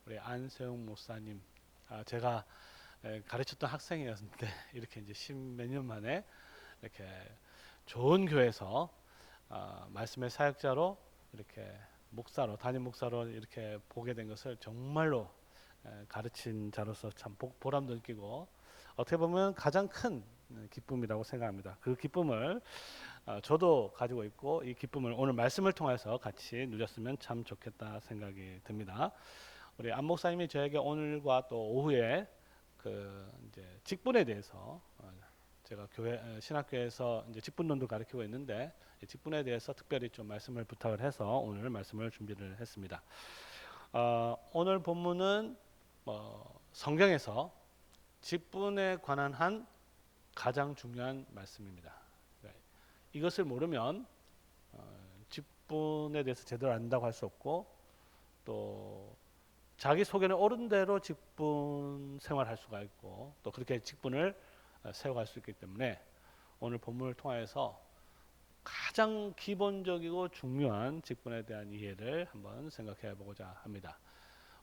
우리 안세웅 목사님, 제가 가르쳤던 학생이었는데 이렇게 이제 십몇 년 만에 이렇게 좋은 교회에서 말씀의 사역자로 이렇게 목사로 담임 목사로 이렇게 보게 된 것을 정말로 가르친 자로서 참 보람도 느끼고 어떻게 보면 가장 큰 기쁨이라고 생각합니다. 그 기쁨을 저도 가지고 있고 이 기쁨을 오늘 말씀을 통해서 같이 누렸으면 참 좋겠다 생각이 듭니다. 우리 안 목사님이 저에게 오늘과 또 오후에 그 이제 직분에 대해서 제가 교회 신학교에서 이제 직분론도 가르치고 있는데 이 직분에 대해서 특별히 좀 말씀을 부탁을 해서 오늘 말씀을 준비를 했습니다. 오늘 본문은 성경에서 직분에 관한 한 가장 중요한 말씀입니다. 이것을 모르면 직분에 대해서 제대로 안다고 할 수 없고 또 자기 소견에 옳은 대로 직분 생활할 수가 있고 또 그렇게 직분을 세워갈 수 있기 때문에 오늘 본문을 통해서 가장 기본적이고 중요한 직분에 대한 이해를 한번 생각해 보고자 합니다.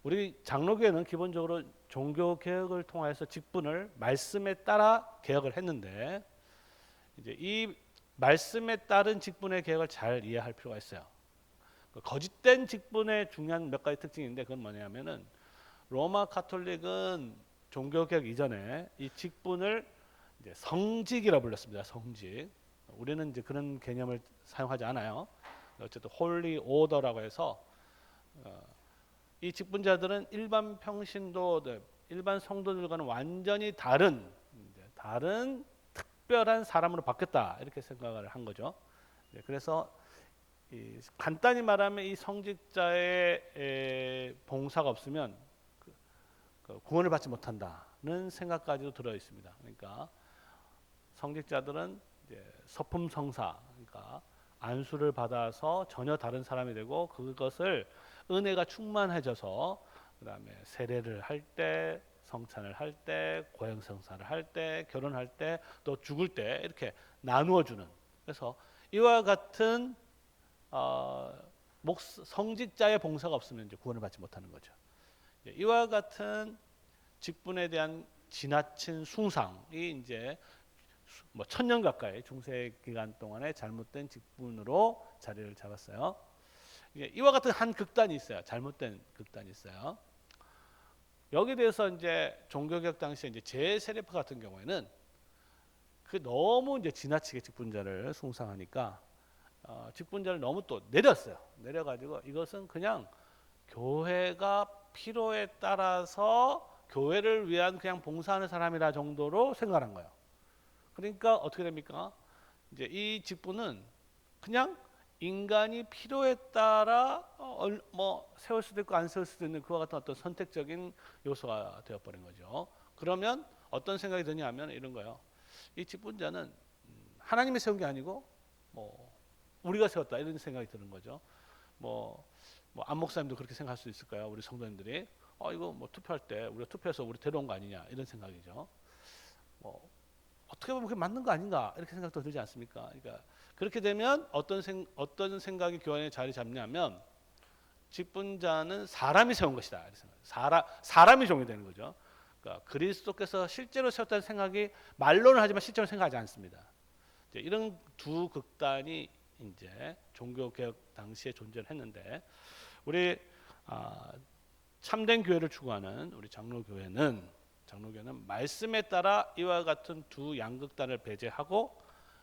우리 장로교회는 기본적으로 종교 개혁을 통해서 직분을 말씀에 따라 개혁을 했는데 이제 이 말씀에 따른 직분의 개혁을 잘 이해할 필요가 있어요. 거짓된 직분의 중요한 몇 가지 특징인데 그건 뭐냐면은 로마 가톨릭은 종교 개혁 이전에 이 직분을 이제 성직이라 불렀습니다. 성직. 우리는 이제 그런 개념을 사용하지 않아요. 어쨌든 홀리 오더라고 해서 이 직분자들은 일반 평신도들, 일반 성도들과는 완전히 다른 특별한 사람으로 바뀌었다 이렇게 생각을 한 거죠. 그래서 간단히 말하면 이 성직자의 봉사가 없으면 구원을 받지 못한다는 생각까지도 들어 있습니다. 그러니까 성직자들은 이제 서품성사, 그러니까 안수를 받아서 전혀 다른 사람이 되고 그것을 은혜가 충만해져서 그다음에 세례를 할 때, 성찬을 할 때, 고행성사를 할 때, 결혼할 때, 또 죽을 때 이렇게 나누어 주는. 그래서 이와 같은 성직자의 봉사가 없으면 이제 구원을 받지 못하는 거죠. 이와 같은 직분에 대한 지나친 숭상이 이제 뭐 천년 가까이 중세 기간 동안에 잘못된 직분으로 자리를 잡았어요. 이와 같은 한 극단이 있어요. 잘못된 극단이 있어요. 여기에 대해서 이제 종교개혁 당시에 이제 제세례파 같은 경우에는 그 너무 이제 지나치게 직분자를 숭상하니까 직분자를 너무 또 내렸어요. 내려가지고 이것은 그냥 교회가 필요에 따라서 교회를 위한 그냥 봉사하는 사람이라 정도로 생각한 거예요. 그러니까 어떻게 됩니까? 이제 이 직분은 그냥 인간이 필요에 따라 뭐 세울 수도 있고 안 세울 수도 있는 그와 같은 어떤 선택적인 요소가 되어버린 거죠. 그러면 어떤 생각이 드냐면 이런 거예요. 이 직분자는 하나님이 세운 게 아니고 뭐 우리가 세웠다 이런 생각이 드는 거죠. 안 목사님도 그렇게 생각할 수 있을까요? 우리 성도님들이 이거 뭐 투표할 때 우리가 투표해서 우리 데려온 거 아니냐 이런 생각이죠. 어떻게 보면 그게 맞는 거 아닌가 이렇게 생각도 들지 않습니까? 그러니까 그렇게 되면 어떤 생각이 교회 자리 잡냐면 직분자는 사람이 세운 것이다. 사람이 종이 되는 거죠. 그러니까 그리스도께서 실제로 세웠다는 생각이 말로는 하지만 실제로 생각하지 않습니다. 이런 두 극단이 이제 종교 개혁 당시에 존재를 했는데 우리 참된 교회를 추구하는 우리 장로교회는 말씀에 따라 이와 같은 두 양극단을 배제하고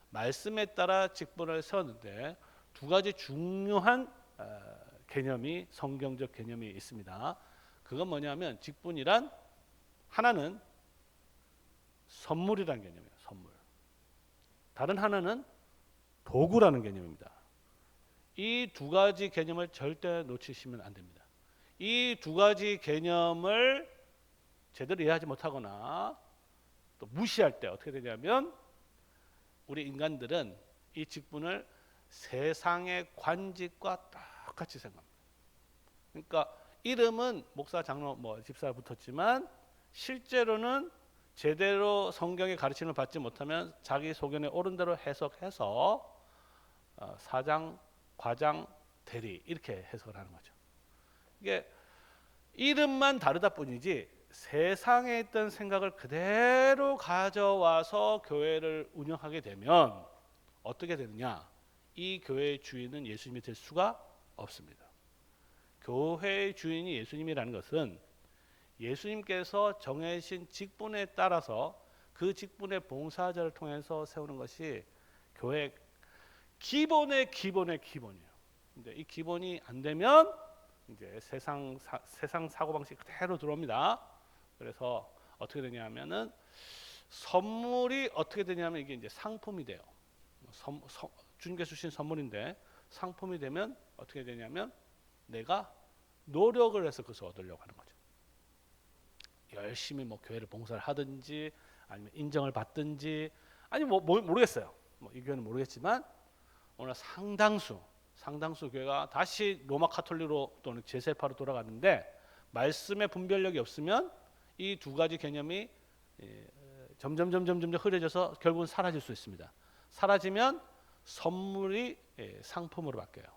말씀에 따라 직분을 세웠는데 두 가지 중요한 개념이 성경적 개념이 있습니다. 그건 뭐냐면 직분이란 하나는 선물이라는 개념이에요. 선물. 다른 하나는 도구라는 개념입니다. 이 두 가지 개념을 절대 놓치시면 안 됩니다. 이 두 가지 개념을 제대로 이해하지 못하거나 또 무시할 때 어떻게 되냐면 우리 인간들은 이 직분을 세상의 관직과 똑같이 생각합니다. 그러니까 이름은 목사, 장로, 집사 붙었지만 실제로는 제대로 성경의 가르침을 받지 못하면 자기 소견에 옳은 대로 해석해서 사장, 과장, 대리 이렇게 해석을 하는 거죠. 이게 이름만 다르다 뿐이지 세상에 있던 생각을 그대로 가져와서 교회를 운영하게 되면 어떻게 되느냐? 이 교회의 주인은 예수님이 될 수가 없습니다. 교회의 주인이 예수님이라는 것은 예수님께서 정해진 직분에 따라서 그 직분의 봉사자를 통해서 세우는 것이 교회 기본의 기본이에요. 근데 이 기본이 안 되면 이제 세상 사고 방식 그대로 들어옵니다. 그래서 어떻게 되냐면은 선물이 어떻게 되냐면 이게 이제 상품이 돼요. 주님께서 주신 선물인데 상품이 되면 어떻게 되냐면 내가 노력을 해서 그것을 얻으려고 하는 거죠. 열심히 뭐 교회를 봉사를 하든지 아니면 인정을 받든지 아니 뭐 모르겠어요. 뭐 이 교회는 모르겠지만 오늘 상당수 교회가 다시 로마 카톨릭으로 또는 제세파로 돌아갔는데 말씀의 분별력이 없으면 이 두 가지 개념이 점점 흐려져서 결국은 사라질 수 있습니다. 사라지면 선물이 상품으로 바뀌어요.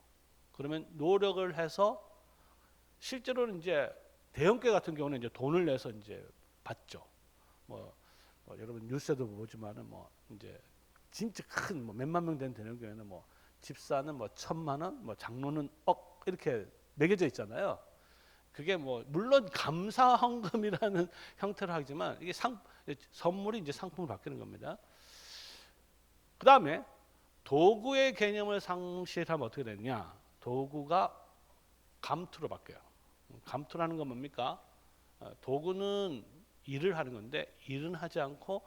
그러면 노력을 해서 실제로는 이제 대형교회 같은 경우는 이제 돈을 내서 이제 받죠. 뭐 여러분 뉴스에도 보지만은 뭐 이제 진짜 큰 뭐 몇만 명 되는 대형교회는 뭐 집사는 뭐 1,000만 원, 뭐 장로는 억 이렇게 매겨져 있잖아요. 그게 뭐 물론 감사 헌금이라는 형태로 하지만 이게 선물이 이제 상품으로 바뀌는 겁니다. 그 다음에 도구의 개념을 상실하면 어떻게 되느냐? 도구가 감투로 바뀌어요. 감투라는 건 뭡니까? 도구는 일을 하는 건데 일은 하지 않고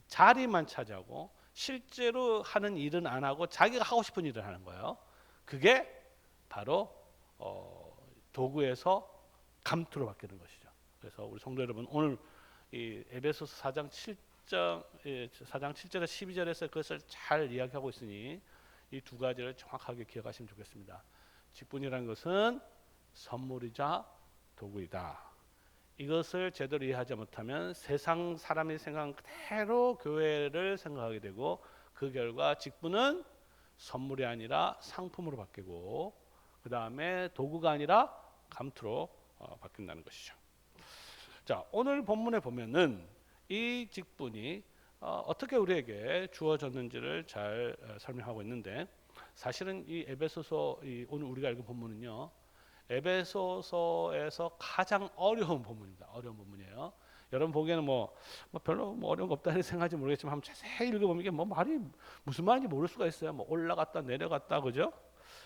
자리만 차지하고 실제로 하는 일은 안 하고 자기가 하고 싶은 일을 하는 거예요. 그게 바로 도구에서 감투로 바뀌는 것이죠. 그래서 우리 성도 여러분 오늘 이 에베소서 4장 7절에 12절에서 그것을 잘 이야기하고 있으니 이 두 가지를 정확하게 기억하시면 좋겠습니다. 직분이라는 것은 선물이자 도구이다. 이것을 제대로 이해하지 못하면 세상 사람이 생각한 그대로 교회를 생각하게 되고 그 결과 직분은 선물이 아니라 상품으로 바뀌고 그 다음에 도구가 아니라 감투로 바뀐다는 것이죠. 자, 오늘 본문에 보면은 이 직분이 어떻게 우리에게 주어졌는지를 잘 설명하고 있는데 사실은 이 에베소서 오늘 우리가 읽은 본문은요. 에베소서에서 가장 어려운 본문입니다. 어려운 본문이에요. 여러분 보기에는 뭐 별로 뭐 어려운 거 없다 이렇게 생각할지 모르겠지만 한번 자세히 읽어보면 이게 뭐 말이 무슨 말인지 모를 수가 있어요. 뭐 올라갔다 내려갔다 그죠?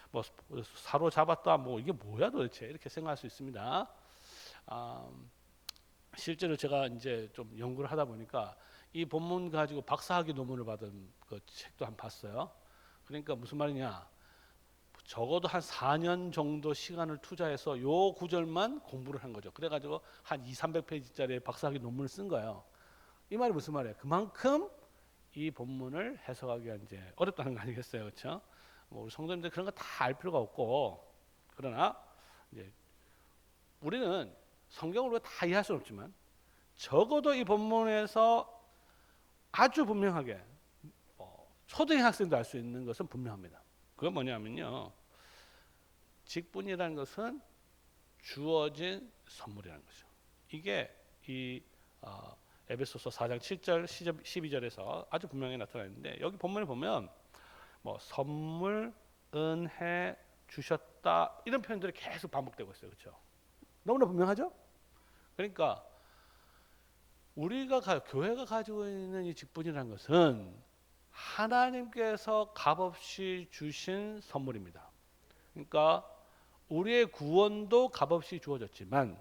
뭐 사로잡았다 뭐 이게 뭐야 도대체 이렇게 생각할 수 있습니다. 실제로 제가 이제 좀 연구를 하다 보니까 이 본문 가지고 박사학위 논문을 받은 그 책도 한 봤어요. 그러니까 무슨 말이냐? 적어도 한 4년 정도 시간을 투자해서 요 구절만 공부를 한 거죠. 그래가지고 한 200~300페이지짜리 박사학위 논문을 쓴 거예요. 이 말이 무슨 말이에요? 그만큼 이 본문을 해석하기가 이제 어렵다는 거 아니겠어요, 그렇죠? 뭐 우리 성도님들 그런 거 다 알 필요가 없고 그러나 이제 우리는 성경을 다 이해할 수는 없지만 적어도 이 본문에서 아주 분명하게 초등학생도 알 수 있는 것은 분명합니다. 그건 뭐냐면요. 직분이라는 것은 주어진 선물이라는 거죠. 이게 이 에베소서 4장 7절 12절에서 아주 분명히 나타나 있는데 여기 본문에 보면 뭐 선물, 은혜, 주셨다 이런 표현들이 계속 반복되고 있어요. 그렇죠? 너무나 분명하죠? 그러니까 우리가 교회가 가지고 있는 이 직분이라는 것은 하나님께서 값없이 주신 선물입니다. 그러니까 우리의 구원도 값없이 주어졌지만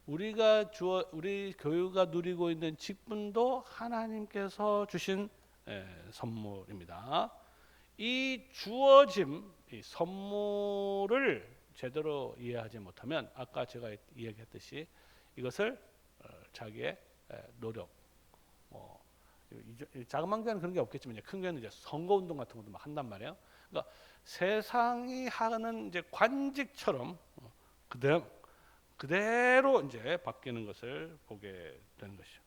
우리 교회가 누리고 있는 직분도 하나님께서 주신 선물입니다. 이 주어짐, 이 선물을 제대로 이해하지 못하면 아까 제가 이야기했듯이 이것을 자기의 노력, 자그마한 교회는 그런 게 없겠지만 큰 교회는 이제 선거운동 같은 것도 막 한단 말이에요. 그러니까 세상이 하는 이제 관직처럼 그대로 이제 바뀌는 것을 보게 되는 것이죠.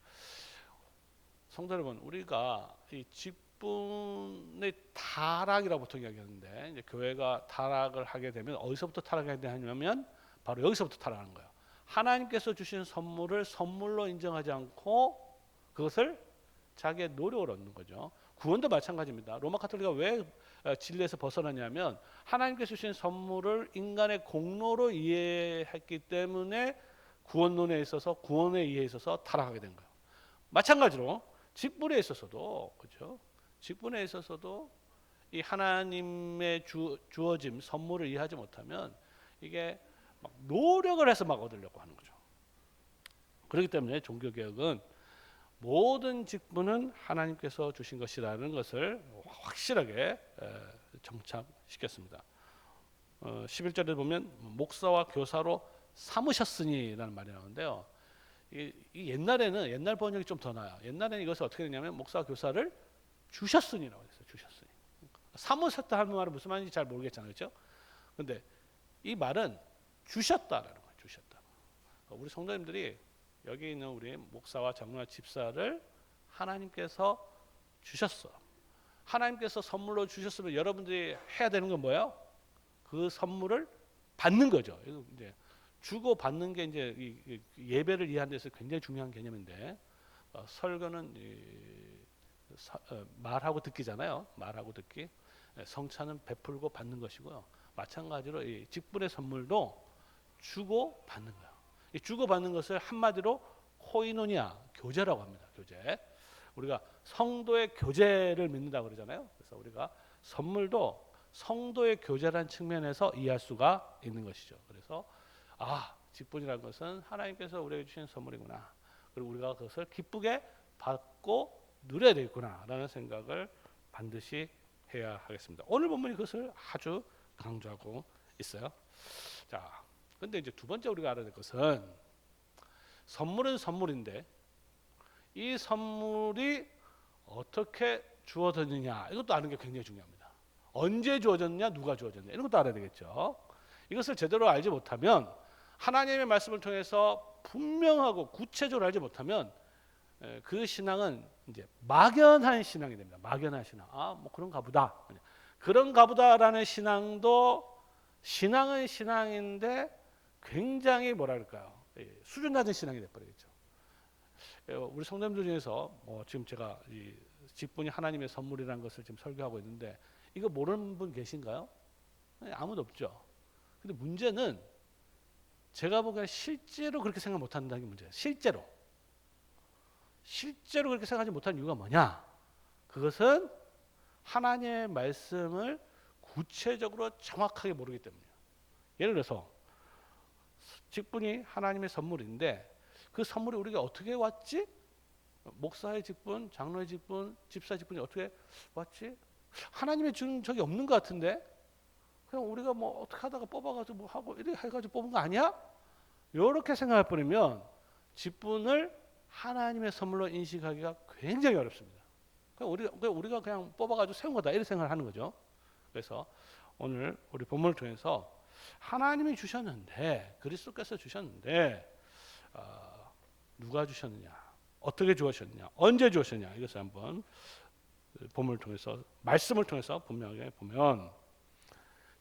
성도 여러분, 우리가 이 직분의 타락이라고 보통 이야기하는데 이제 교회가 타락을 하게 되면 어디서부터 타락해야 되냐면 바로 여기서부터 타락하는 거예요. 하나님께서 주신 선물을 선물로 인정하지 않고 그것을 자기의 노력을 얻는 거죠. 구원도 마찬가지입니다. 로마 가톨릭가 왜 진리에서 벗어나냐면 하나님께서 주신 선물을 인간의 공로로 이해했기 때문에 구원론에 있어서 구원에 의해 있어서 타락하게 된 거예요. 마찬가지로 직분에 있어서도 그렇죠. 직분에 있어서도 이 하나님의 주어짐 선물을 이해하지 못하면 이게 막 노력을 해서 막 얻으려고 하는 거죠. 그렇기 때문에 종교개혁은 모든 직분은 하나님께서 주신 것이라는 것을 확실하게 정착시켰습니다. 11절에 보면 목사와 교사로 삼으셨으니라는 말이 나오는데요. 이 옛날에는 옛날 번역이 좀 더 나아요. 옛날에는 이것을 어떻게 했냐면 목사와 교사를 주셨으니라고 했어요. 주셨으니. 삼으셨다 하는 말은 무슨 말인지 잘 모르겠잖아요. 그렇죠? 근데 이 말은 주셨다라는 거예요. 주셨다. 우리 성도님들이 여기 있는 우리 목사와 장로와 집사를 하나님께서 주셨어. 하나님께서 선물로 주셨으면 여러분들이 해야 되는 건 뭐예요? 그 선물을 받는 거죠. 이제 주고 받는 게 이제 이 예배를 이해하는 데서 굉장히 중요한 개념인데 설교는 말하고 듣기잖아요. 말하고 듣기. 성찬은 베풀고 받는 것이고요. 마찬가지로 이 직분의 선물도 주고 받는 거예요. 이 주고 받는 것을 한마디로 코이노니아, 교제라고 합니다. 교제. 우리가 성도의 교제를 믿는다고 그러잖아요. 그래서 우리가 선물도 성도의 교제라는 측면에서 이해할 수가 있는 것이죠. 그래서 직분이라는 것은 하나님께서 우리에게 주신 선물이구나. 그리고 우리가 그것을 기쁘게 받고 누려야 되겠구나라는 생각을 반드시 해야 하겠습니다. 오늘 본문이 그것을 아주 강조하고 있어요. 자, 근데 이제 두 번째 우리가 알아야 될 것은 선물은 선물인데 이 선물이 어떻게 주어졌느냐 이것도 아는 게 굉장히 중요합니다. 언제 주어졌느냐, 누가 주어졌느냐 이런 것도 알아야 되겠죠. 이것을 제대로 알지 못하면 하나님의 말씀을 통해서 분명하고 구체적으로 알지 못하면 그 신앙은 이제 막연한 신앙이 됩니다. 막연한 신앙. 뭐 그런가 보다. 그런가 보다라는 신앙도 신앙은 신앙인데 굉장히 뭐랄까요? 수준 낮은 신앙이 돼버리겠죠. 우리 성도님들 중에서 지금 제가 이 직분이 하나님의 선물이라는 것을 지금 설교하고 있는데 이거 모르는 분 계신가요? 아무도 없죠. 근데 문제는 제가 보기엔 실제로 그렇게 생각 못한다는 게 문제예요. 실제로 그렇게 생각하지 못하는 이유가 뭐냐? 그것은 하나님의 말씀을 구체적으로 정확하게 모르기 때문이에요. 예를 들어서 직분이 하나님의 선물인데 그 선물이 우리에게 어떻게 왔지? 목사의 직분, 장로의 직분, 집사 직분이 어떻게 왔지? 하나님의 준 적이 없는 것 같은데 그냥 우리가 뭐 어떻게 하다가 뽑아가지고 뭐 하고 이렇게 해가지고 뽑은 거 아니야? 이렇게 생각해 버리면 직분을 하나님의 선물로 인식하기가 굉장히 어렵습니다. 우리가 그냥 뽑아가지고 세운 거다 이렇게 생각을 하는 거죠. 그래서 오늘 우리 본문을 통해서 하나님이 주셨는데 그리스도께서 주셨는데 누가 주셨느냐, 어떻게 주셨느냐, 언제 주셨느냐 이것을 한번 본문을 통해서 말씀을 통해서 분명하게 보면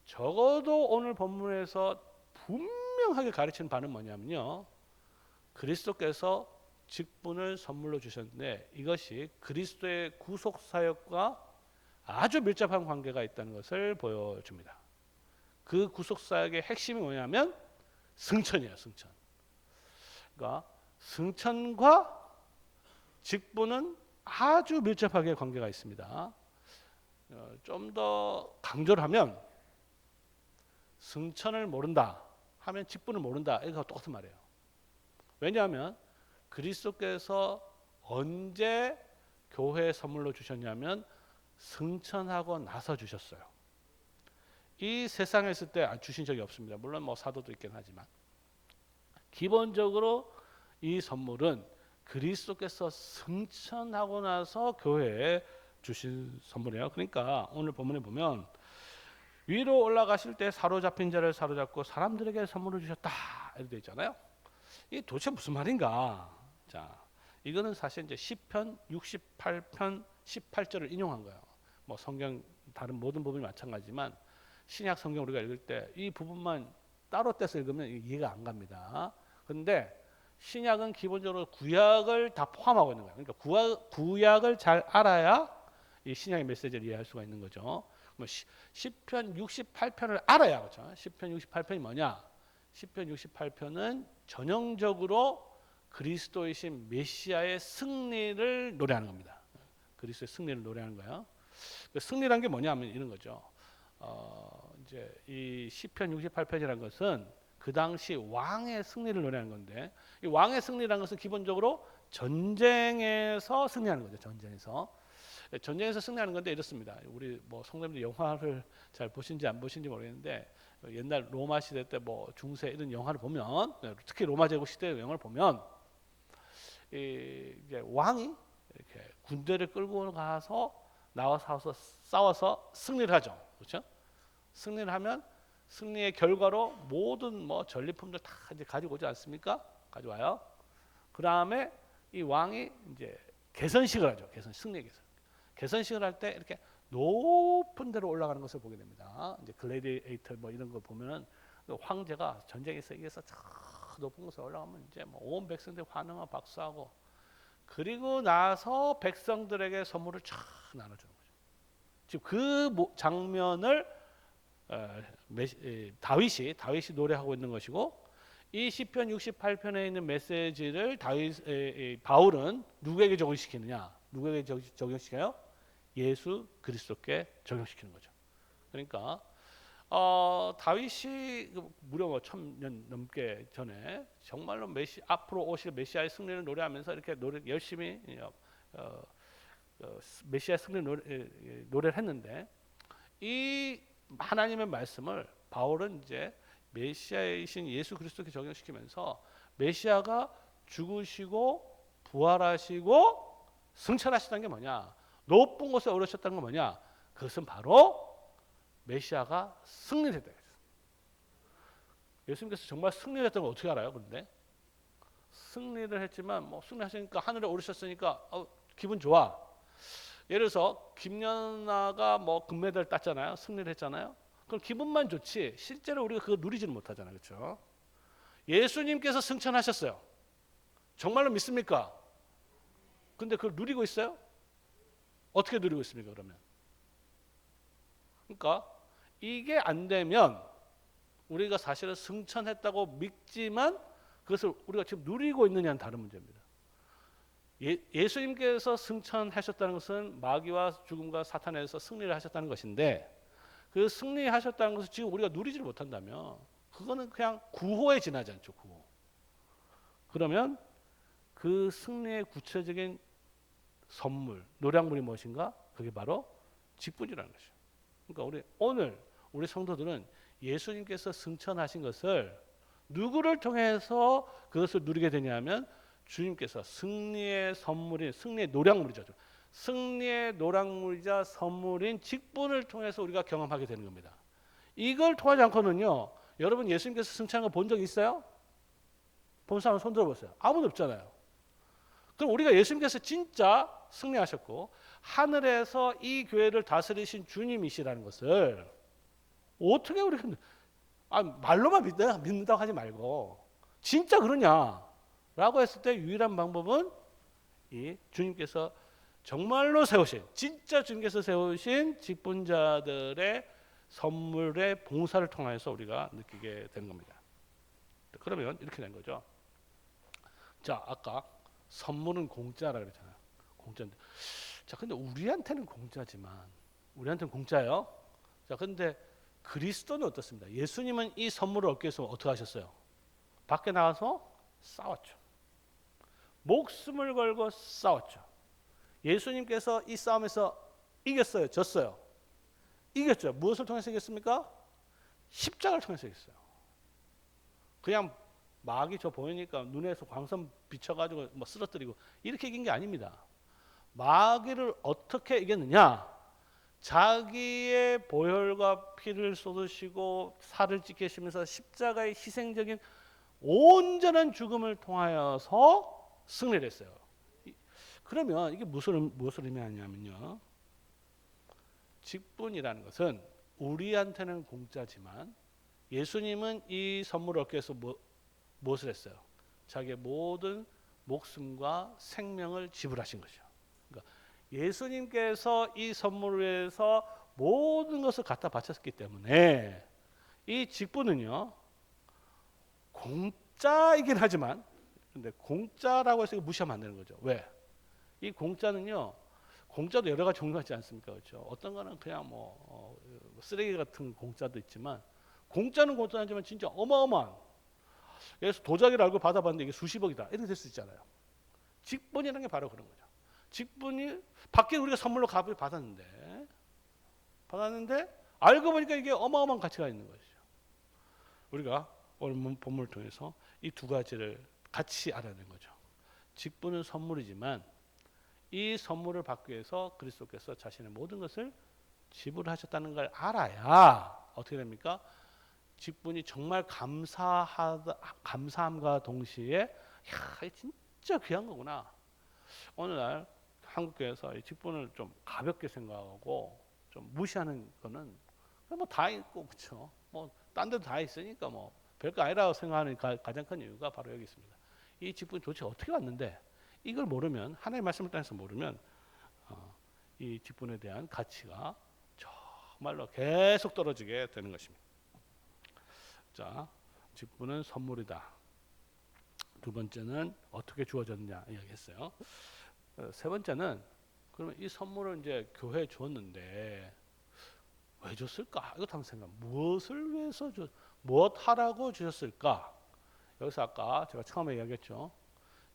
적어도 오늘 본문에서 분명하게 가르치는 바는 뭐냐면요. 그리스도께서 직분을 선물로 주셨는데 이것이 그리스도의 구속 사역과 아주 밀접한 관계가 있다는 것을 보여줍니다. 그 구속 사역의 핵심이 뭐냐면 승천이에요. 승천. 그러니까 승천과 직분은 아주 밀접하게 관계가 있습니다. 좀 더 강조를 하면 승천을 모른다 하면 직분을 모른다 이거 똑같은 말이에요. 왜냐하면 그리스도께서 언제 교회에 선물로 주셨냐면 승천하고 나서 주셨어요. 이 세상에 있을 때 주신 적이 없습니다. 물론 뭐 사도도 있긴 하지만 기본적으로 이 선물은 그리스도께서 승천하고 나서 교회에 주신 선물이에요. 그러니까 오늘 본문에 보면 위로 올라가실 때 사로잡힌 자를 사로잡고 사람들에게 선물을 주셨다 이렇게 되어 있잖아요. 이게 도대체 무슨 말인가? 자, 이거는 사실 이제 시편 68편 18절을 인용한 거예요. 뭐 성경 다른 모든 부분이 마찬가지지만 신약 성경 우리가 읽을 때 이 부분만 따로 떼서 읽으면 이해가 안 갑니다. 근데 신약은 기본적으로 구약을 다 포함하고 있는 거예요. 그러니까 구약을 잘 알아야 이 신약의 메시지를 이해할 수가 있는 거죠. 뭐 시편 68편을 알아야, 그렇죠? 시편 68편이 뭐냐? 시편 68편은 전형적으로 그리스도이신 메시아의 승리를 노래하는 겁니다. 그리스도의 승리를 노래하는 거예요. 그 승리란 게 뭐냐면 이런 거죠. 이제 이 시편 68편이라는 것은 그 당시 왕의 승리를 노래하는 건데, 이 왕의 승리라는 것은 기본적으로 전쟁에서 승리하는 거죠. 전쟁에서 승리하는 건데 이렇습니다. 우리 뭐 성도님들 영화를 잘 보신지 안 보신지 모르겠는데, 옛날 로마 시대 때 뭐 중세 이런 영화를 보면, 특히 로마 제국 시대 영화를 보면, 이제 왕이 이렇게 군대를 끌고 가서 나와서 싸워서 승리를 하죠. 그렇죠? 승리를 하면 승리의 결과로 모든 뭐 전리품들 다 이제 가지고 오지 않습니까? 가져와요. 그 다음에 이 왕이 이제 개선식을 하죠. 승리의 개선. 개선식을 할 때 이렇게 높은 데로 올라가는 것을 보게 됩니다. 이제 글래디에이터 뭐 이런 거 보면은 황제가 전쟁에서 이겨서 저 높은 곳에 올라가면 이제 뭐 온 백성들이 환영하고 박수하고, 그리고 나서 백성들에게 선물을 쫙 나눠주는 거죠. 지금 그 장면을 다윗이 노래하고 있는 것이고, 이 시편 68편에 있는 메시지를 바울은 누구에게 적용시키느냐? 누구에게 적용시켜요? 예수 그리스도께 적용시키는 거죠. 그러니까 다윗이 무려 1000년 넘게 전에 정말로 앞으로 오실 메시아의 승리를 노래하면서 이렇게 열심히 메시아의 승리를 노래를 했는데, 이 하나님의 말씀을 바울은 이제 메시아이신 예수 그리스도께 적용시키면서 메시아가 죽으시고 부활하시고 승천하시다는 게 뭐냐? 높은 곳에 오르셨다는 건 뭐냐? 그것은 바로 메시아가 승리를 했다. 예수님께서 정말 승리를 했다는 걸 어떻게 알아요? 그런데 승리를 했지만 뭐 승리하시니까 하늘에 오르셨으니까 기분 좋아. 예를 들어서 김연아가 뭐 금메달 땄잖아요. 승리를 했잖아요. 그럼 기분만 좋지 실제로 우리가 그거 누리지는 못하잖아요. 그렇죠? 예수님께서 승천하셨어요. 정말로 믿습니까? 근데 그걸 누리고 있어요? 어떻게 누리고 있습니까? 그러면 그러니까 이게 안 되면 우리가 사실은 승천했다고 믿지만 그것을 우리가 지금 누리고 있느냐는 다른 문제입니다. 예수님께서 승천하셨다는 것은 마귀와 죽음과 사탄에서 승리를 하셨다는 것인데, 그 승리하셨다는 것을 지금 우리가 누리지를 못한다면 그거는 그냥 구호에 지나지 않죠. 구호. 그러면 그 승리의 구체적인 선물, 노량물이 무엇인가? 그게 바로 직분이라는 것이죠. 그러니까 오늘 우리 성도들은 예수님께서 승천하신 것을 누구를 통해서 그것을 누리게 되냐면 주님께서 승리의 선물인, 승리의 노량물이죠. 승리의 노량물이자 선물인 직분을 통해서 우리가 경험하게 되는 겁니다. 이걸 통하지 않고는요, 여러분 예수님께서 승천한 거 본 적 있어요? 본 사람 손 들어보세요. 아무도 없잖아요. 그럼 우리가 예수님께서 진짜 승리하셨고 하늘에서 이 교회를 다스리신 주님이시라는 것을 어떻게 우리가 말로만 믿는다고 하지 말고 진짜 그러냐라고 했을 때 유일한 방법은 이 주님께서 정말로 세우신, 진짜 주님께서 세우신 직분자들의 선물의 봉사를 통해서 우리가 느끼게 되는 겁니다. 그러면 이렇게 된 거죠. 자, 아까 선물은 공짜라 그랬잖아요. 공짜인데, 자, 근데 우리한테는 공짜예요. 자, 근데 그리스도는 어떻습니까? 예수님은 이 선물을 얻기 위해서 어떻게 하셨어요? 밖에 나가서 싸웠죠. 목숨을 걸고 싸웠죠. 예수님께서 이 싸움에서 이겼어요? 졌어요? 이겼죠. 무엇을 통해서 이겼습니까? 십자가를 통해서 이겼어요. 그냥 마귀 저 보이니까 눈에서 광선 비춰가지고 뭐 쓰러뜨리고 이렇게 이긴 게 아닙니다. 마귀를 어떻게 이겼느냐? 자기의 보혈과 피를 쏟으시고 살을 찢기시면서 십자가의 희생적인 온전한 죽음을 통하여서 승리를 했어요. 그러면 이게 무엇을 의미하냐면요, 직분이라는 것은 우리한테는 공짜지만 예수님은 이 선물을 얻기 위해서 무엇을 했어요? 자기의 모든 목숨과 생명을 지불하신 거죠. 그러니까 예수님께서 이 선물을 위해서 모든 것을 갖다 바쳤기 때문에 이 직분은요, 공짜이긴 하지만, 근데 공짜라고 해서 무시하면 안 되는 거죠. 왜? 이 공짜는요, 공짜도 여러 가지 종류가 있지 않습니까? 그렇죠? 어떤 거는 그냥 쓰레기 같은 공짜도 있지만, 공짜는 공짜지만 진짜 어마어마한, 그래서 도자기를 알고 받아봤는데 이게 수십억이다, 이렇게 될 수 있잖아요. 직분이라는 게 바로 그런 거죠. 직분이 밖에 우리가 선물로 값을 받았는데 알고 보니까 이게 어마어마한 가치가 있는 것이죠. 우리가 오늘 본문을 통해서 이 두 가지를 같이 알아내는 거죠. 직분은 선물이지만 이 선물을 받기 위해서 그리스도께서 자신의 모든 것을 지불하셨다는 걸 알아야 어떻게 됩니까? 직분이 정말 감사함과 동시에 야, 진짜 귀한 거구나. 오늘날 한국교회에서 이 직분을 좀 가볍게 생각하고 좀 무시하는 거는 뭐 다 있고 그렇죠. 뭐 딴 데도 다 있으니까 뭐 별거 아니라고 생각하는 가장 큰 이유가 바로 여기 있습니다. 이 직분이 도대체 어떻게 왔는데 이걸 모르면 하나님의 말씀을 따라서 모르면 이 직분에 대한 가치가 정말로 계속 떨어지게 되는 것입니다. 자, 직분은 선물이다. 두 번째는 어떻게 주어졌느냐 이야기했어요. 세 번째는 그러면 이 선물을 이제 교회에 줬는데 왜 줬을까? 이것도 한번 생각. 무엇을 위해서 무엇 하라고 주셨을까? 여기서 아까 제가 처음에 이야기했죠.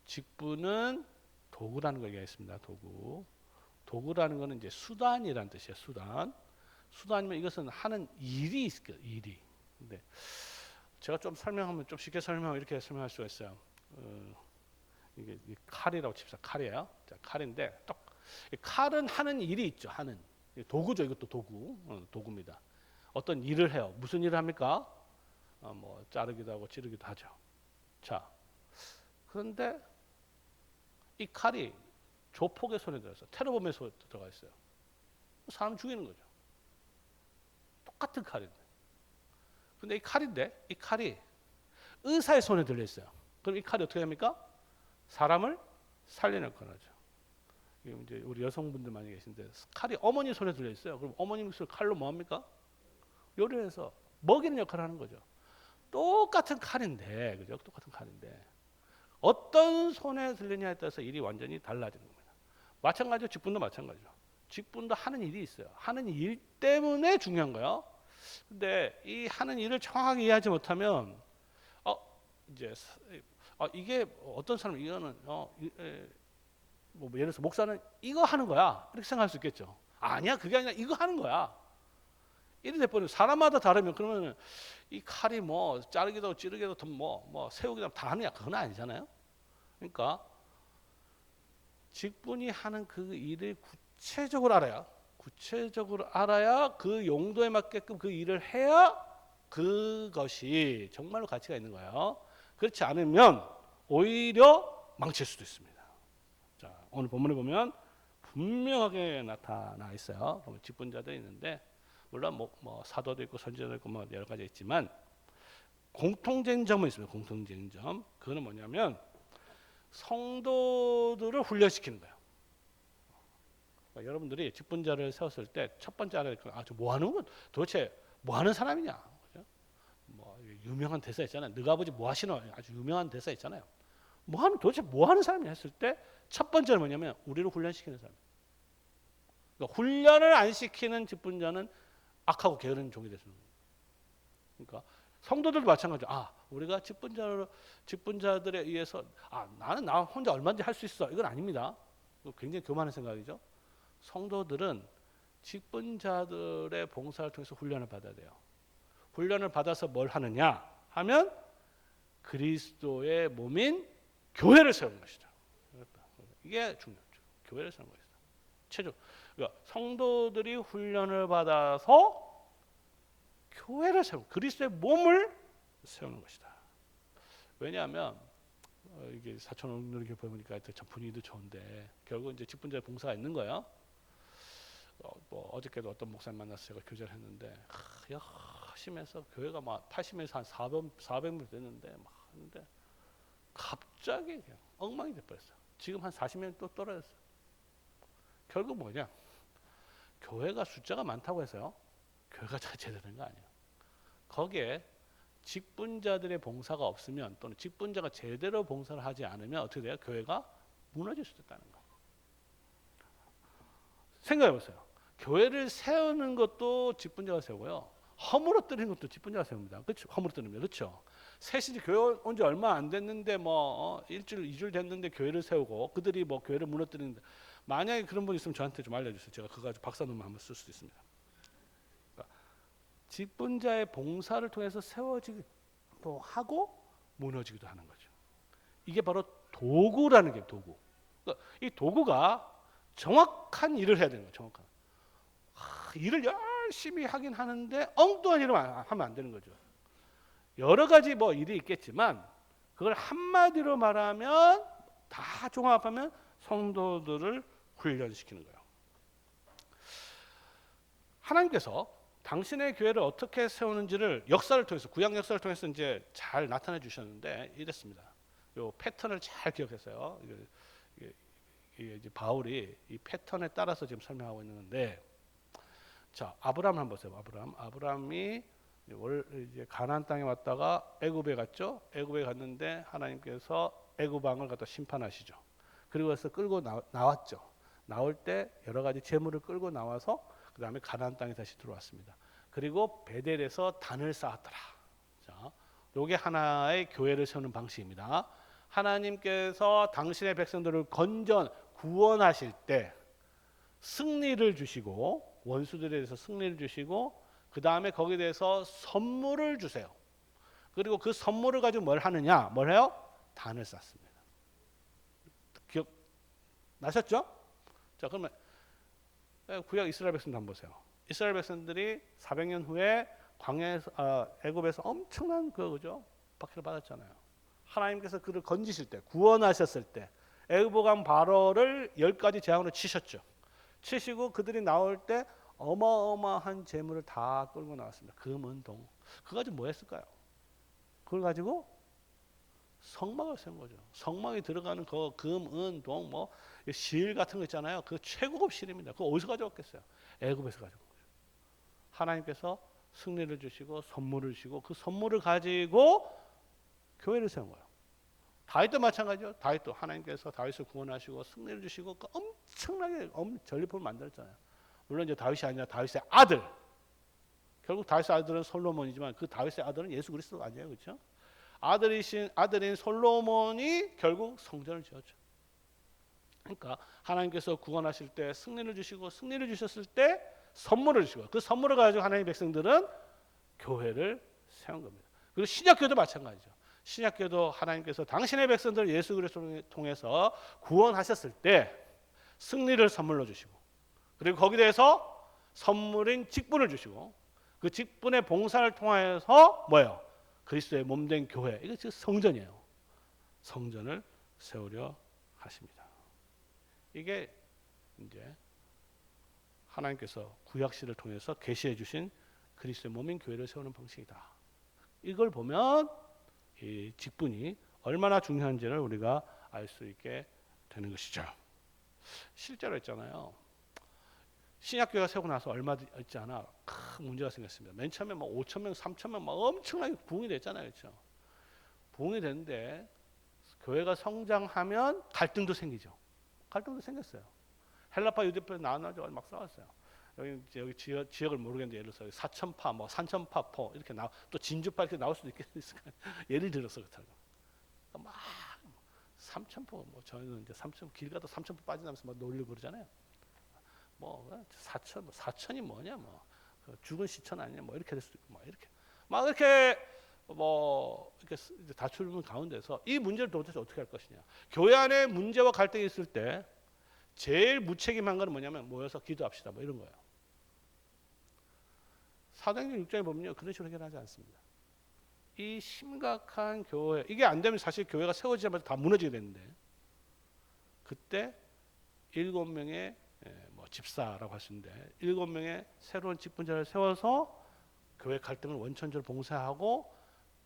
직분은 도구라는 걸 얘기했습니다. 도구. 도구라는 것은 이제 수단이라는 뜻이에요. 수단. 수단이면 이것은 하는 일이 있어요. 일이. 근데 제가 좀 설명하면 좀 쉽게 설명하면 이렇게 설명할 수가 있어요. 이게 칼이라고 칩시다. 칼이에요. 자, 칼인데 칼은 하는 일이 있죠. 하는 도구죠. 이것도 도구. 도구입니다. 어떤 일을 해요. 무슨 일을 합니까? 뭐 자르기도 하고 찌르기도 하죠. 자, 그런데 이 칼이 조폭의 손에 들어서 테러범의 손에 들어가 있어요. 사람 죽이는 거죠. 똑같은 칼인데. 근데 이 칼이 의사의 손에 들려 있어요. 그럼 이 칼이 어떻게 됩니까? 사람을 살리는 거죠. 이제 우리 여성분들 많이 계신데 칼이 어머니 손에 들려 있어요. 그럼 어머님 칼로 뭐 합니까? 요리해서 먹이는 역할을 하는 거죠. 똑같은 칼인데, 그죠? 똑같은 칼인데 어떤 손에 들리냐에 따라서 일이 완전히 달라지는 겁니다. 마찬가지로 직분도 마찬가지죠. 직분도 하는 일이 있어요. 하는 일 때문에 중요한 거예요. 근데 이 하는 일을 정확하게 이해하지 못하면 이제 이게 어떤 사람은 이거는 뭐 예를 들어서 목사는 이거 하는 거야 이렇게 생각할 수 있겠죠. 아니야, 그게 아니라 이거 하는 거야. 이래 돼버리면 사람마다 다르면 그러면 이 칼이 뭐 자르기도 찌르기도 뭐 세우기도 다 하느냐, 그건 아니잖아요. 그러니까 직분이 하는 그 일을 구체적으로 알아야 그 용도에 맞게끔 그 일을 해야 그것이 정말로 가치가 있는 거예요. 그렇지 않으면 오히려 망칠 수도 있습니다. 자, 오늘 본문에 보면 분명하게 나타나 있어요. 직분자들이 있는데 물론 뭐 사도도 있고 선지자도 있고 뭐 여러 가지 있지만 공통된 점은 있습니다. 공통된 점. 그거는 뭐냐면 성도들을 훈련시키는 거예요. 그러니까 여러분들이 직분자를 세웠을 때 첫 번째 알아야 될 건 뭐 하는 건 도대체 뭐 하는 사람이냐. 그죠? 뭐 유명한 대사 있잖아요. 너가 아버지 뭐 하시노? 아주 유명한 대사 있잖아요. 도대체 뭐 하는 사람이냐 했을 때 첫 번째는 뭐냐면 우리를 훈련시키는 사람. 그러니까 훈련을 안 시키는 직분자는 악하고 게으른 종이 되는 거예요. 그러니까 성도들도 마찬가지죠. 우리가 직분자들에 의해서 나는 나 혼자 얼마든지 할 수 있어. 이건 아닙니다. 굉장히 교만한 생각이죠. 성도들은 직분자들의 봉사를 통해서 훈련을 받아야 돼요. 훈련을 받아서 뭘 하느냐 하면 그리스도의 몸인 교회를 세우는 것이죠. 이게 중요하죠. 교회를 세우는 것이다. 그러니까 성도들이 훈련을 받아서 교회를 세우는, 그리스도의 몸을 세우는 것이다. 왜냐하면 이게 사촌 이렇게 보니까 참 분위기도 좋은데 결국 이제 직분자의 봉사가 있는 거예요. 뭐 어저께도 어떤 목사님 만나서 제가 교제를 했는데 열심히 해서 교회가 막 80명에서 한 400명 됐는데 막 하는데 갑자기 그냥 엉망이 돼버렸어요. 지금 한 40명 또 떨어졌어요. 결국 뭐냐? 교회가 숫자가 많다고 해서요, 교회가 잘 제대로 된 거 아니에요. 거기에 직분자들의 봉사가 없으면, 또는 직분자가 제대로 봉사를 하지 않으면 어떻게 돼요? 교회가 무너질 수도 있다는 거. 생각해 보세요. 교회를 세우는 것도 직분자가 세우고요, 허물어뜨리는 것도 직분자가 세웁니다. 그렇죠? 허물어뜨립니다. 그렇죠? 셋이 교회 온 지 얼마 안 됐는데 뭐 일주일, 2주일 됐는데 교회를 세우고 그들이 뭐 교회를 무너뜨리는데, 만약에 그런 분 있으면 저한테 좀 알려주세요. 제가 그거 가지고 박사 논문 한번 쓸 수도 있습니다. 그러니까 직분자의 봉사를 통해서 세워지기도 하고 무너지기도 하는 거죠. 이게 바로 도구라는 게 도구. 그러니까 이 도구가 정확한 일을 해야 되는 거예요. 정확한. 일을 열심히 하긴 하는데 엉뚱한 일을 하면 안 되는 거죠. 여러 가지 뭐 일이 있겠지만 그걸 한마디로 말하면, 다 종합하면 성도들을 훈련시키는 거예요. 하나님께서 당신의 교회를 어떻게 세우는지를 역사를 통해서, 구약 역사를 통해서 이제 잘 나타내 주셨는데 이랬습니다. 요 패턴을 잘 기억했어요. 이게 이제 바울이 이 패턴에 따라서 지금 설명하고 있는데, 자, 아브라함 한번 보세요. 아브라함이 이제 가나안 땅에 왔다가 애굽에 갔죠. 애굽에 갔는데 하나님께서 애굽 왕을 갖다 심판하시죠. 그리고 그래서 끌고 나왔죠. 나올 때 여러 가지 재물을 끌고 나와서 그 다음에 가나안 땅에 다시 들어왔습니다. 그리고 베델에서 단을 쌓았더라. 자, 요게 하나의 교회를 세우는 방식입니다. 하나님께서 당신의 백성들을 구원하실 때 승리를 주시고, 원수들에 대해서 승리를 주시고, 그 다음에 거기에 대해서 선물을 주세요. 그리고 그 선물을 가지고 뭘 하느냐? 뭘 해요? 단을 쌓습니다. 기억 나셨죠? 자, 그러면 구약 이스라엘 백성들 한번 보세요. 이스라엘 백성들이 400년 후에 광야에서, 애굽에서 엄청난 그죠? 박해를 받았잖아요. 하나님께서 그를 건지실 때, 구원하셨을 때 애굽 왕 바로를 10가지 재앙으로 치셨죠. 치시고 그들이 나올 때 어마어마한 재물을 다 끌고 나왔습니다. 금, 은, 동. 그거 가지고 뭐 했을까요? 그걸 가지고 성막을 세운 거죠. 성막에 들어가는 그 금, 은, 동, 뭐 실 같은 거 있잖아요. 그 최고급 실입니다. 그거 어디서 가져왔겠어요? 애굽에서 가져온 거죠. 하나님께서 승리를 주시고 선물을 주시고 그 선물을 가지고 교회를 세운 거예요. 다윗도 마찬가지죠. 다윗도 하나님께서 다윗을 구원하시고 승리를 주시고 그 엄청나게 전리품을 만들었잖아요. 물론 이제 다윗이 아니라 다윗의 아들. 결국 다윗의 아들은 솔로몬이지만 그 다윗의 아들은 예수 그리스도 아니에요, 그렇죠? 아들인 솔로몬이 결국 성전을 지었죠. 그러니까 하나님께서 구원하실 때 승리를 주시고, 승리를 주셨을 때 선물을 주시고, 그 선물을 가지고 하나님의 백성들은 교회를 세운 겁니다. 그리고 신약교도 마찬가지죠. 신약교도 하나님께서 당신의 백성들을 예수 그리스도를 통해서 구원하셨을 때 승리를 선물로 주시고, 그리고 거기에 대해서 선물인 직분을 주시고, 그 직분의 봉사를 통하여서 뭐예요? 그리스도의 몸된 교회, 이거 지금 성전이에요. 성전을 세우려 하십니다. 이게 이제 하나님께서 구약시를 통해서 계시해 주신 그리스도의 몸인 교회를 세우는 방식이다. 이걸 보면 이 직분이 얼마나 중요한지를 우리가 알 수 있게 되는 것이죠. 실제로 있잖아요. 신약교회가 세우고 나서 얼마 있지 않아 큰 문제가 생겼습니다. 맨 처음에 막 5,000명, 3,000명 막 엄청나게 부흥이 됐잖아요, 그렇죠? 부흥이 됐는데 교회가 성장하면 갈등도 생기죠. 갈등도 생겼어요. 헬라파 유대파 나눠가지고 막 싸웠어요. 여기 지역을 모르겠는데 예를 들어서 사천파, 뭐 산천파, 포 이렇게 또 진주파 이렇게 나올 수도 있겠으니까 예를 들어서 그렇다고. 막 삼천포, 뭐 저희는 이제 길 가다 삼천포 빠지면서 막 놀리고 그러잖아요. 뭐 사천이 뭐냐, 뭐 죽은 시천 아니냐, 뭐 이렇게 될 수도 있고, 막 이렇게 뭐 이렇게 다투는 가운데서 이 문제를 도대체 어떻게 할 것이냐. 교회 안에 문제와 갈등이 있을 때 제일 무책임한 건 뭐냐면 모여서 기도합시다, 뭐 이런 거예요. 사도행전 6장에 보면요, 그런 식으로 해결하지 않습니다. 이 심각한 교회, 이게 안 되면 사실 교회가 세워지자마자 다 무너지게 되는데, 그때 7명의 뭐 집사라고 할 수 있는데 7명의 새로운 직분자를 세워서 교회 갈등을 원천적으로 봉사하고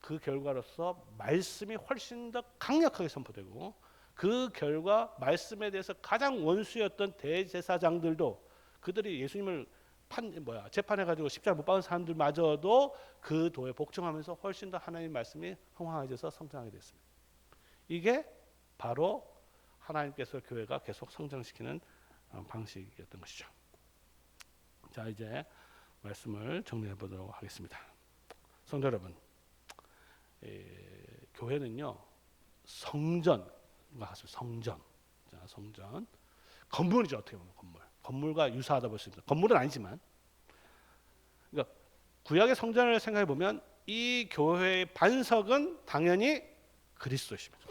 그 결과로서 말씀이 훨씬 더 강력하게 선포되고 그 결과 말씀에 대해서 가장 원수였던 대제사장들도 그들이 예수님을 재판해가지고 십자가 못 박은 사람들마저도 그 도에 복종하면서 훨씬 더 하나님 말씀이 흥황해져서 성장하게 됐습니다. 이게 바로 하나님께서 교회가 계속 성장시키는 방식이었던 것이죠. 자, 이제 말씀을 정리해 보도록 하겠습니다. 성도 여러분, 교회는요 성전과 같습니다. 성전. 자, 성전. 건물이죠. 어떻게 보면 건물과 유사하다 볼 수 있습니다. 건물은 아니지만, 그러니까 구약의 성전을 생각해 보면 이 교회의 반석은 당연히 그리스도십니다.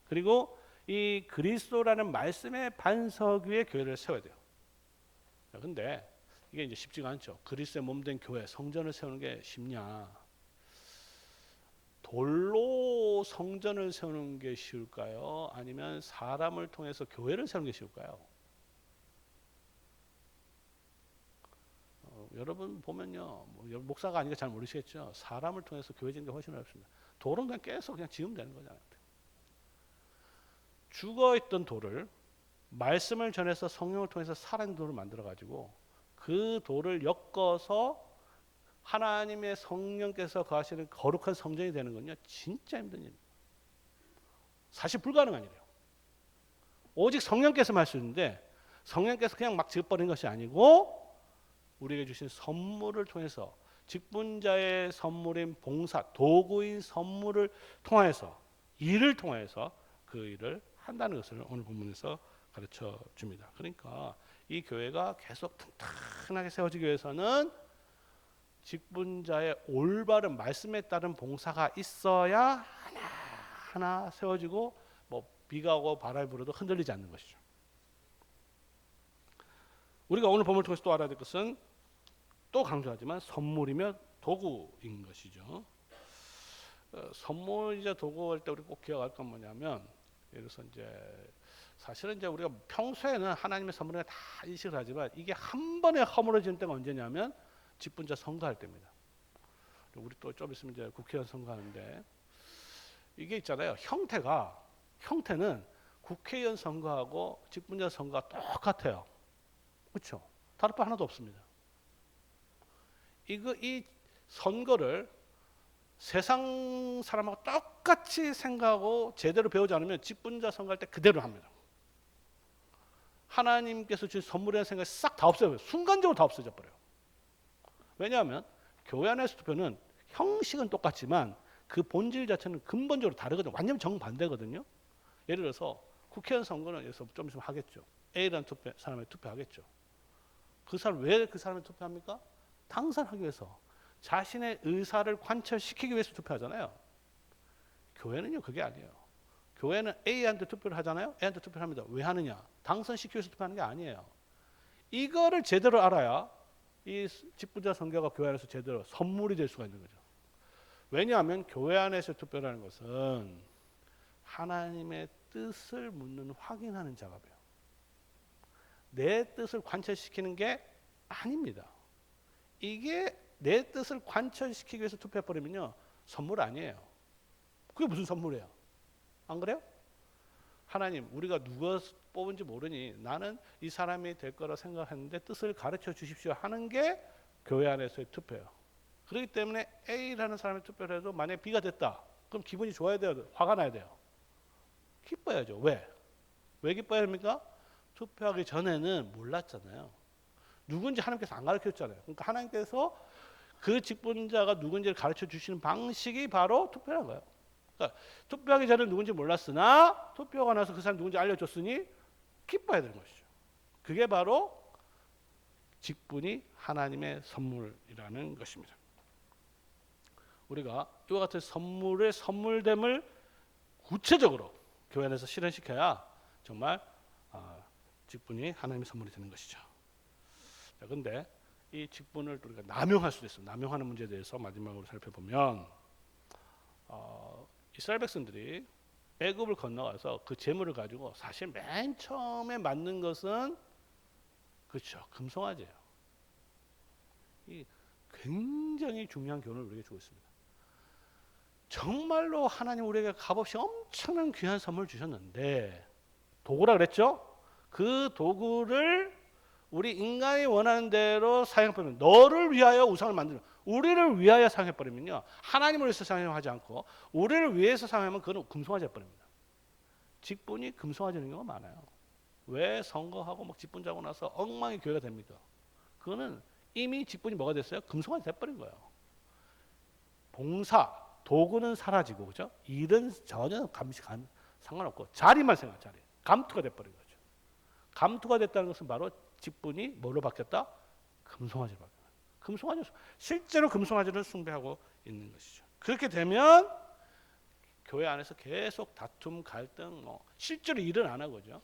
그리고 이 그리스도라는 말씀의 반석 위에 교회를 세워야 돼요. 그런데 이게 이제 쉽지가 않죠. 그리스도의 몸된 교회, 성전을 세우는 게 쉽냐? 돌로 성전을 세우는 게 쉬울까요? 아니면 사람을 통해서 교회를 세우는 게 쉬울까요? 여러분 보면요, 목사가 아니니까 잘 모르시겠죠. 사람을 통해서 교회 짓는 게 훨씬 어렵습니다. 돌은 그냥 깨서 그냥 지으면 되는 거잖아요. 죽어있던 돌을 말씀을 전해서 성령을 통해서 살아있는 돌을 만들어 가지고 그 돌을 엮어서 하나님의 성령께서 거하시는 거룩한 성전이 되는 건요 진짜 힘든 일입니다. 사실 불가능한 일이에요. 오직 성령께서만 할 수 있는데 성령께서 그냥 막 지어버린 것이 아니고 우리에게 주신 선물을 통해서 직분자의 선물인 봉사, 도구인 선물을 통해서 일을 통해서 그 일을 한다는 것을 오늘 본문에서 가르쳐 줍니다. 그러니까 이 교회가 계속 튼튼하게 세워지기 위해서는 직분자의 올바른 말씀에 따른 봉사가 있어야 하나하나 세워지고 비가 오고 바람이 불어도 흔들리지 않는 것이죠. 우리가 오늘 본문을 통해서 또 알아야 될 것은 또 강조하지만 선물이며 도구인 것이죠. 선물이자 도구 할 때 우리 꼭 기억할 건 뭐냐면, 예를 들어서 이제 사실은 이제 우리가 평소에는 하나님의 선물을 다 인식을 하지만 이게 한 번에 허물어지는 때가 언제냐면 직분자 선거할 때입니다. 우리 또 좀 있으면 이제 국회의원 선거하는데 이게 있잖아요. 형태는 국회의원 선거하고 직분자 선거가 똑같아요. 그렇죠? 다를 바 하나도 없습니다. 이 선거를 세상 사람하고 똑같이 생각하고 제대로 배우지 않으면 직분자 선거할 때 그대로 합니다. 하나님께서 주신 선물이라는 생각이 싹 다 없어져요. 순간적으로 다 없어져 버려요. 왜냐하면 교회 안에서 투표는 형식은 똑같지만 그 본질 자체는 근본적으로 다르거든요. 완전 정반대거든요. 예를 들어서 국회의원 선거는 여기서 좀 있으면 하겠죠. A라는 사람에 투표하겠죠. 그 사람 왜 그 사람에 투표합니까? 당선하기 위해서, 자신의 의사를 관철시키기 위해서 투표하잖아요. 교회는요 그게 아니에요. 교회는 A한테 투표를 하잖아요. A한테 투표를 합니다. 왜 하느냐? 당선시키기 위해서 투표하는 게 아니에요. 이거를 제대로 알아야 이 직분자 선거가 교회 안에서 제대로 선물이 될 수가 있는 거죠. 왜냐하면 교회 안에서 투표라는 것은 하나님의 뜻을 묻는 확인하는 작업이에요. 내 뜻을 관철시키는 게 아닙니다. 이게 내 뜻을 관철시키기 위해서 투표해버리면요 선물 아니에요. 그게 무슨 선물이에요? 안 그래요? 하나님, 우리가 누가 뽑은지 모르니 나는 이 사람이 될 거라 생각했는데 뜻을 가르쳐 주십시오 하는 게 교회 안에서의 투표예요. 그렇기 때문에 A라는 사람의 투표를 해도 만약에 B가 됐다, 그럼 기분이 좋아야 돼요? 화가 나야 돼요? 기뻐야죠. 왜 기뻐야 합니까? 투표하기 전에는 몰랐잖아요. 누군지 하나님께서 안 가르쳐줬잖아요. 그러니까 하나님께서 그 직분자가 누군지를 가르쳐 주시는 방식이 바로 투표라는 거예요. 그러니까 투표하기 전에 누군지 몰랐으나 투표가 나서 그 사람 누군지 알려줬으니 기뻐야 되는 것이죠. 그게 바로 직분이 하나님의 선물이라는 것입니다. 우리가 이와 같은 선물의 선물됨을 구체적으로 교회 안에서 실현시켜야 정말 직분이 하나님의 선물이 되는 것이죠. 자, 근데 이 직분을 우리가 남용할 수도 있어요. 남용하는 문제에 대해서 마지막으로 살펴보면 이스라엘 백성들이 애굽을 건너가서 그 재물을 가지고 사실 맨 처음에 만든 것은 그렇죠, 금송아지예요. 이 굉장히 중요한 교훈을 우리에게 주고 있습니다. 정말로 하나님 우리에게 값없이 엄청난 귀한 선물 주셨는데 도구라 그랬죠? 그 도구를 우리 인간이 원하는 대로 사용해버리면 너를 위하여 우상을 만드는 우리를 위하여 사용해버리면요. 하나님을 위해서 사용하지 않고 우리를 위해서 사용하면 그건 금송아지 해버립니다. 직분이 금송아지는 경우가 많아요. 왜 선거하고 막 직분 자고 나서 엉망이 교회가 됩니까? 그거는 이미 직분이 뭐가 됐어요? 금송아지 돼버린 거예요. 봉사, 도구는 사라지고 그죠? 일은 전혀 상관없고 자리만 생각 자리. 감투가 돼버린 거죠. 감투가 됐다는 것은 바로 직분이 뭘로 바뀌었다? 금송아지로 바뀌었다. 금송아지 실제로 금송아지를 숭배하고 있는 것이죠. 그렇게 되면 교회 안에서 계속 다툼, 갈등, 실제로 일은 안 하고죠.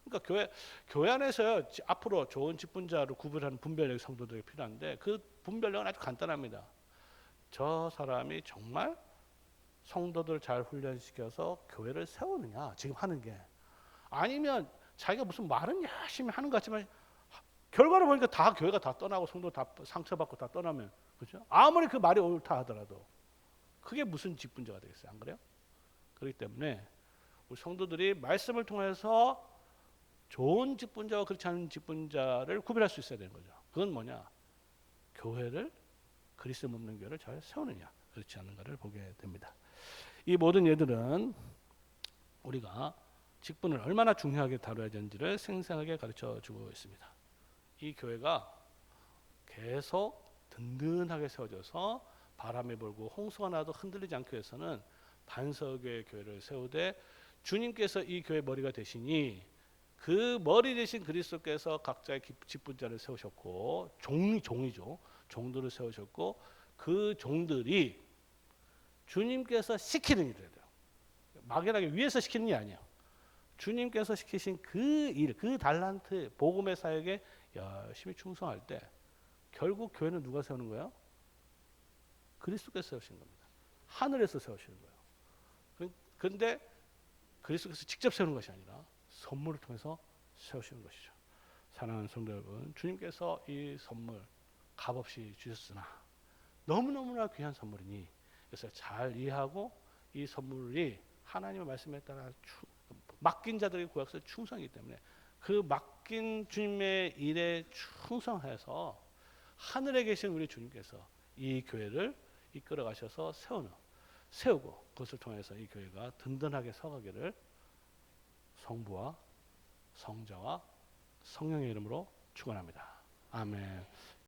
그러니까 교회 안에서요 앞으로 좋은 직분자를 구별하는 분별력 성도들이 필요한데 그 분별력은 아주 간단합니다. 저 사람이 정말 성도들 잘 훈련시켜서 교회를 세우느냐 지금 하는 게 아니면 자기가 무슨 말은 열심히 하는 것 같지만 결과를 보니까 다 교회가 다 떠나고 성도 다 상처받고 다 떠나면 그렇죠? 아무리 그 말이 옳다 하더라도 그게 무슨 직분자가 되겠어요? 안 그래요? 그렇기 때문에 우리 성도들이 말씀을 통해서 좋은 직분자와 그렇지 않은 직분자를 구별할 수 있어야 되는 거죠. 그건 뭐냐? 교회를 그리스도 없는 교회를 잘 세우느냐 그렇지 않은가를 보게 됩니다. 이 모든 예들은 우리가 직분을 얼마나 중요하게 다뤄야 되는지를 생생하게 가르쳐주고 있습니다. 이 교회가 계속 든든하게 세워져서 바람이 불고 홍수가 나도 흔들리지 않기 위해서는 반석의 교회를 세우되 주님께서 이 교회 머리가 되시니 그 머리 되신 그리스도께서 각자의 직분자를 세우셨고 종이죠. 종들을 세우셨고 그 종들이 주님께서 시키는 일을 해요. 막연하게 위에서 시키는 게 아니에요. 주님께서 시키신 그 일, 그 달란트, 복음의 사역에 열심히 충성할 때 결국 교회는 누가 세우는 거예요? 그리스도께서 세우신 겁니다. 하늘에서 세우시는 거예요. 그런데 그리스도께서 직접 세우는 것이 아니라 선물을 통해서 세우시는 것이죠. 사랑하는 성도 여러분, 주님께서 이 선물 값없이 주셨으나 너무너무나 귀한 선물이니 그래서 잘 이해하고 이 선물이 하나님의 말씀에 따라 맡긴 자들의 구약서 충성이기 때문에 그 맡긴 주님의 일에 충성해서 하늘에 계신 우리 주님께서 이 교회를 이끌어 가셔서 세우고 그것을 통해서 이 교회가 든든하게 서가기를 성부와 성자와 성령의 이름으로 축원합니다. 아멘.